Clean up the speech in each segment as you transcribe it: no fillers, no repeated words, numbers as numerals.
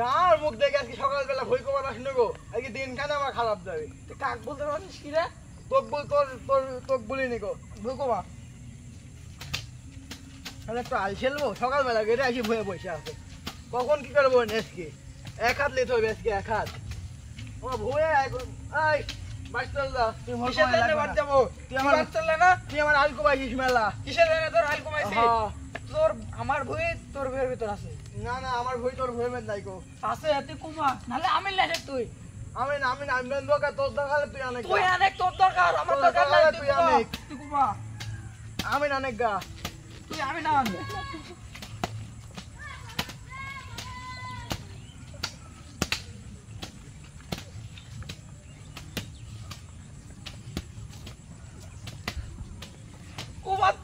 কার মুখ দেখে আজকে সকালবেলা ভই কবার আসলো গো? আজকে দিনখানে আমার খারাপ যাবে। কাক বলতে পারিস কি রে? তোক বলিনি গো, ভই কবা। তাহলে একটু আল খেলবো সকালবেলা গেটে আসি ভয়ে বসে আছে। কখন কি করবো আজকে? এক হাত লেট হবে আজকে, এক হাত। ও ভয়ে আল কমাইছিস মেলা। কিসের জন্য তোর আল কমাইছিস? তোর আমার ভুঁই তোর ভুঁইয়ের ভিতর আছে। না না, আমার ভই তোর ভয়ে মেন নাই গো। আছে তুই কুমা, নাহলে আমি লেটে তুই। আমি মেন দরকার, তোর দরকার তুই অনেক। তুই অনেক, তোর দরকার, আমার দরকার নাই। তুই অনেক, তুই কুমা। আমি অনেক গা। তুই আমি না আনবে।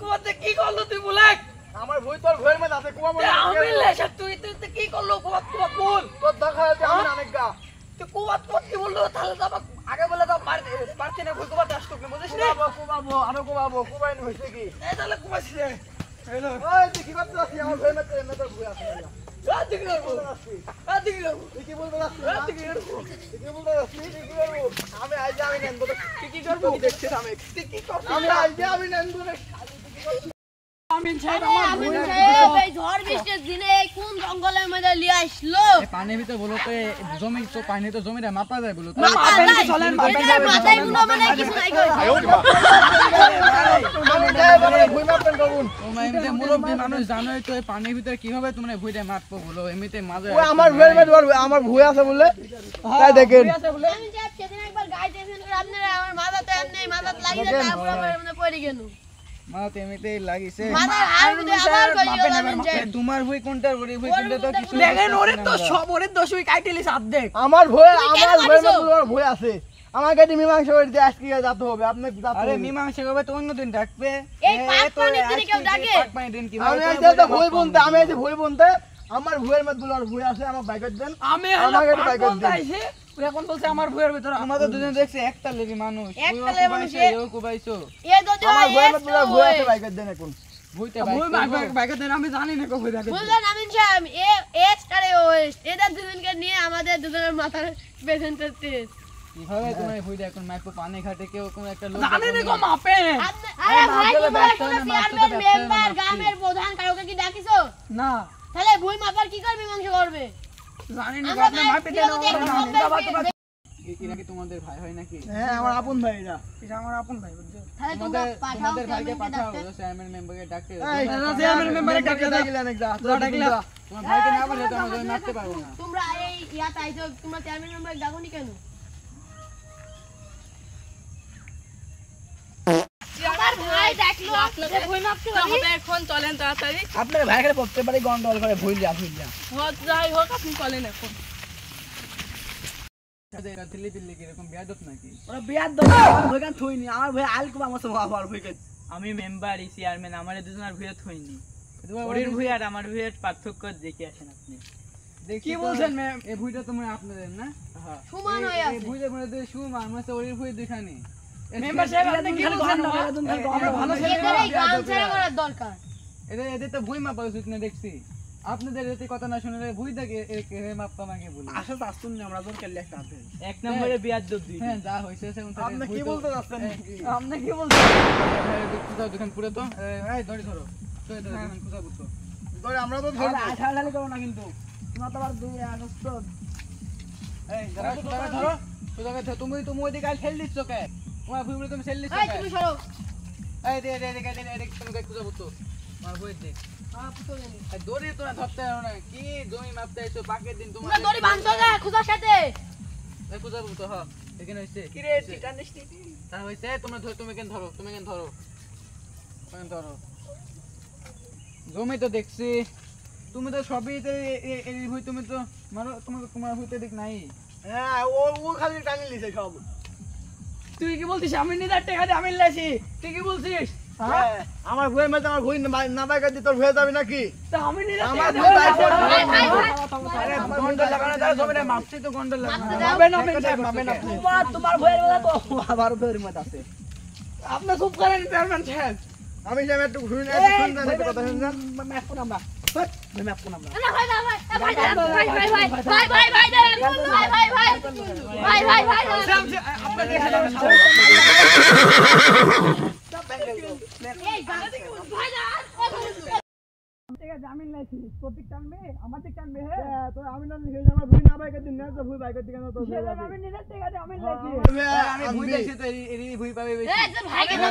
কুমাতে কি করলো তুই বলে? আমার ভই তোর ভয়ের মধ্যে আছে কুয়া বলে। আমি লেশা তুই কি করলো? কুমাত বল। তোর দরকার আছে আমি অনেক গা। তুই কুমাত কি বললো? তাহলে তো আমাকে আগে বলে দাও, পারতে না ভই কুমাতে আসতো কি বুঝিস না? কুবাবো কুবাইন হইছে কি? এই তাহলে কুমাইছিস রে। হ্যালো ওই তুই কি করতে আসছিস? আমার ভয়ের মধ্যে এমনি তোর ভয় আছে না। তুই কি করবো? তুই কি বলতে আসছিস? তুই কি করবো? আমি আইজে আমি নেন বলে। তুই কি করবো? দেখছিস আমি। তুই কি করবি? আমি আইজে আমি নেন বলে। আমিন সাহেব আরে আমার আমিন ভুঁই সাহেব এই ঝড় বৃষ্টির দিনে কোন জঙ্গলের মধ্যে লিয়ে আসলো? পানির ভিতরে বলো তো জমি তো পানি তো জমিটা মাপা যায় বলো তো। মাথায় কোনো মানে কিছু নাই গো। আমি যাই বলে ভুই মাপেন করুন। তোমরা এমনিতে মুরব্বী মানুষ জানোই তো এই পানির ভিতরে কিভাবে তোমরা ভুইটা মাপবো বলো, এমনিতে মাঝে ওই আমার ভয়ের মধ্যে আমার ভুই আছে বলে। তাই দেখেন। আমিন সাহেব সেদিন একবার গাইতেছেন করে আপনারা আমার মাথাতে এমনি মাথাতে লাগিয়ে তারপর মানে পড়ে গেল। মাথা তো এমনিতেই লাগিছে। মাথার হাড় ভিতরে আবার কইলো আমিন সাহেব। তোমার ভুই কোনটা ওর ভুই কোনটা তো কিছু দেখেন ওরে তো সব ওরে দোষই কাইটেলিস অর্ধেক। আমার ভয়ের মধ্যে ভয় আছে। আমাকে মীমাংসা করে দিয়ে আজকে যেতে হবে। আপনি যেতে আরে হবে। মীমাংসা করবে তো অন্য দিন ডাকবে। এই পাক পানির দিনে কেউ ডাকে? পাক পানির দিন কিভাবে? আমি আইতে তো ভয় বলতে, আমি আইতে ভয় বলতে। আমার ভয়ের মধ্যে বলার ভয় আছে, আমার বাইকের দেন। আমি আমাকে একটু বাইক পাগল দেন। তাইছে ও এখন বলছে আমার ভুঁইয়ের ভিতর। আমরা তো দুজন দেখছি একটা লেবি মানুষ। একতালে মানুষ, এও কুবাইছো। এ যদি আমার ভয়ের হয় মধ্যে বলার ভয় আছে, বাইকের দেন এখন। ভুইতে ভুঁই বাইক বাইকে দেন আমি জানি না কবে দেখে। বুঝলেন আমিন সাহেব এক্সটারে ওয়েস্ট এদের দুজনকে নিয়ে আমাদের দুজনের মাথার পেশেন্টের টেস্ট। কিভাবে তোমার ভুইটা এখন মাইপো পানি ঘাটে কেউ কোন একটা লোক জানি না কো মাপে। আরে ভাই মাপতে তো তোমরা ব্যস্ত কোনো হয় না, মাপতে তো চেয়ারম্যান ব্যস্ত হয় না, মেম্বার মাপতে। গ্রামের প্রধান কাউকে কি ডাকিছো? না তাহলে ভুই মাপার কি করবে মীমাংসা করবে? জানি না আমরা আপনি মাপে দেন। কি নাকি তোমাদের ভাই হয় নাকি? হ্যাঁ, আমার আপন ভাই এটা। এটা আমার আপন ভাই বুঝছো? তাহলে তোমরা পাঠাও তোমাদের ভাইকে চেয়ারম্যানকে পাঠাও, ডাকতে। চেয়ারম্যান মেম্বারকে ডাকতে। চেয়ারম্যান মেম্বারে ডাকতে দাও। ডাকিলেন এক যা। ডাকলে তোমার ভাইকে না বললে তো আমরা মারতে পারবো না। তোমরা এই ইয়াতে আইছো, তোমরা চেয়ারম্যান মেম্বারকে ডাকোনি কেন? আমার ভাই ডাকলো যে ভুই মাপতে হবে। এখন চলেন তাড়াতাড়ি। আপনার ভাই করে প্রত্যেকবারই গন্ডগোল করে ভুইলা। যাই হোক আপনি চলেন এখন। এরা দিল্লি দিল্লি কিরকম বেয়াদব নাকি? ওরা বিয়ার দরকার ভইগান থইনি আমার ভাই আল কো আমার সব আবার ভইগান। আমি মেম্বার চেয়ারম্যান, আমার দুজনের ভুঁইয়ে থইনি। তোমার ওর ভুঁই আর আমার ভুঁইয়ের পার্থক্য দেখে আসেন আপনি। দেখছি কি তো, বলছেন ম্যাম? এই ভুইটা তোমরা আপনাদের না? হ্যাঁ সমান হয়ে এই আছে। ভুইটা মানে তো সুমান মানে ওর ভুই দেখানি। মেম্বার সাহেব আপনি কি বলছেন? আমরা ভালো ছেলে এদের এই গান ছেড়ে করার দরকার। এদের তো ভুই মাপা উচিত না দেখছি। আপনাদের যদি কথা না শুনলে ভুই দেখে মাপা আমাকে বলি। আসলে তো আসুন না আমরা জোর কেলে একটা আছে। এক নম্বরে বিয়ার দুধ দিই। হ্যাঁ যা হইছে সে আপনি কি বলতে যাচ্ছেন? আপনি কি বলছেন? কোথাও দোকান পুরো তো এই ধরে ধরো দোকান কোথাও বুঝতো ধরে আমরা তো আমরা ধরবো। আঠাড়ালি করো না কিন্তু। তোমরা তো আবার 2 আগস্ট এই ধরো কোথাও ধরো তুমি ওইদিকে কাল ঠেল দিচ্ছ কে? তোমার ভুই বলে তুমি ঠেল দিচ্ছ এই কে? তুমি সরো। এই দে তুমি কোথাও বুঝতো আমার ভুই দে এই দড়ি তো না ধরতে পারো না কি জমি মাপতে আইছো বাকের দিন তোমার তোমরা দড়ি বাঁধছো না খুদার সাথে। এই কোথাও বুঝতো হ্যাঁ এখানে হইছে কি রে টিটানিস টিটি। তা হইছে তোমরা ধরো তুমি কেন ধরো তুমি জমি তো দেখছি তুমি তো সবই এই ভুই তুমি তো মারো তোমার ভুইতে দেখ নাই। হ্যাঁ, ও খালি টানি লিছে সব। তুই কি বলছিস? আমি নিদার টাকা দিয়ে আমি লাইছি। তুই কি বলছিস? হ্যাঁ, আমার ভুয়ের মধ্যে আমার ভুই না বাইকার দিয়ে তোর ভুয়ে যাবি নাকি? তা আমি নিদার আমার টাকা ভুই বাইক ভাই ভাই আরে গন্ডল লাগানো তার জমিটা মাপছি তো গন্ডল লাগানো তোমার ভয়ের বেলা তো আবার ভয়ের মত আছে। আপনি চুপ করেন চেয়ারম্যান সাহেব। আমি যে একটু ঘুরে এই, শুনতে কথা শুনছেন। এখন আমরা ভুই মাপ কোন আমরা না ভাই না ভাই ভাই ভাই ভাই ভাই ভাই ভাই দেন ভাই ভাই ভাই ভাই ভাই ভাই আপনাদের এখানে এই ভাই না জামিন লাইছি প্রতীক টানবে আমার দিক টানবে তো আমি না লিখে আমার ভুই না বাইকে দিন না তো ভুই বাইকে দিন তো আমি নিজের থেকে জামিন লাইছি আমি ভুই দেখছি তো এরি ভুই পাবে বেশি এই যে ভাইকে না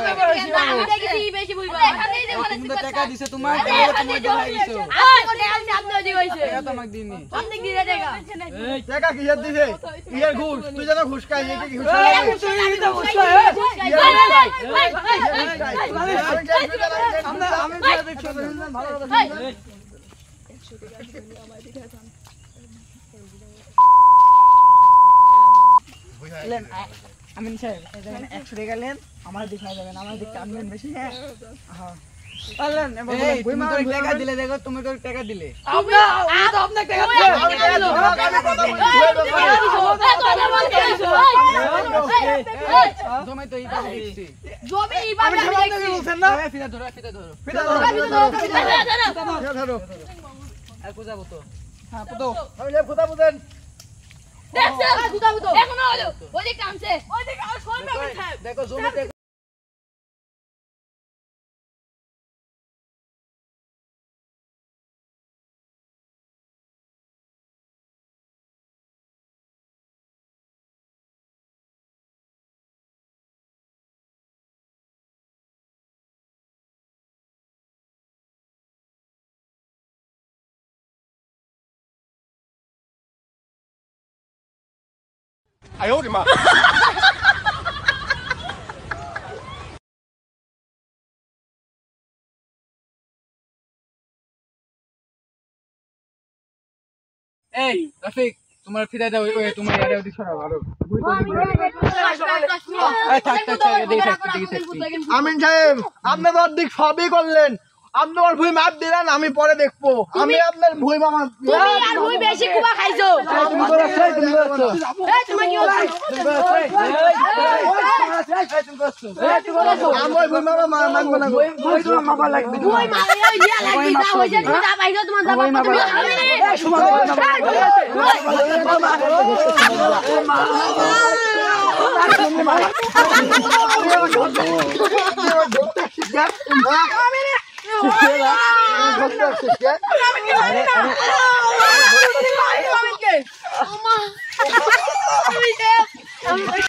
আমি দেখি বেশি ভুই পাই এখানে যে বলে তুমি তো টাকা দিছো তোমার তোমার দেখাই দিছো আপনি কোটে আছে আপনি ওই হইছে টাকা তো আমাকে দিনি আপনি কি রে টাকা টাকা কিসের দিছে ইয়ের ঘুষ তুই জানো ঘুষ খাই কি ঘুষ আমি তো বুঝছো আমি ভালো কথা আমিন সাহেব এখানে 100 টাকা নেন আমার দিক না যাবেন আমার দিক টানবেন বেশি হ্যাঁ পারলেন এই তুমি তো টাকা দিলে দেখো তুমি তো টাকা দিলে আপনার টাকা তোমায় তো এই পাবে দিচ্ছি জমি ইবাবে আমি দেখছি বলছেন না ফিতা ধরো ফিতা ধরো ধরো আর কোথাও তো হ্যাঁ পুতো আমি যে ফুটা বুঝেন দেখছে গুতা গুতো এখনো হলো ওই দিকে কামছে ওই দিকে আর শুনবে দেখো জমিতে এই রফিক তোমার ফিতা দাও ওই তোমার ইয়ারে ওদিক সরাও আরো থাক থাক থাক দেখি থাকছি আমিন সাহেব আপনি তো দিক সবই করলেন আপনি আমার ভুই মাপ দিলেন আমি পরে দেখবো আমি আপনার ভুই মামা তুমি আর ভুই বেশি কুবা খাইছো তুমি করছো তুমি করছো এই তুমি কি হইছে আমার ভুই মামা মানবো না ভুই তোমার মাপা লাগবে ভুই মারে ওই ইয়া লাগি যা হইছে তুমি যা পাইছো তোমার যাবা তুমি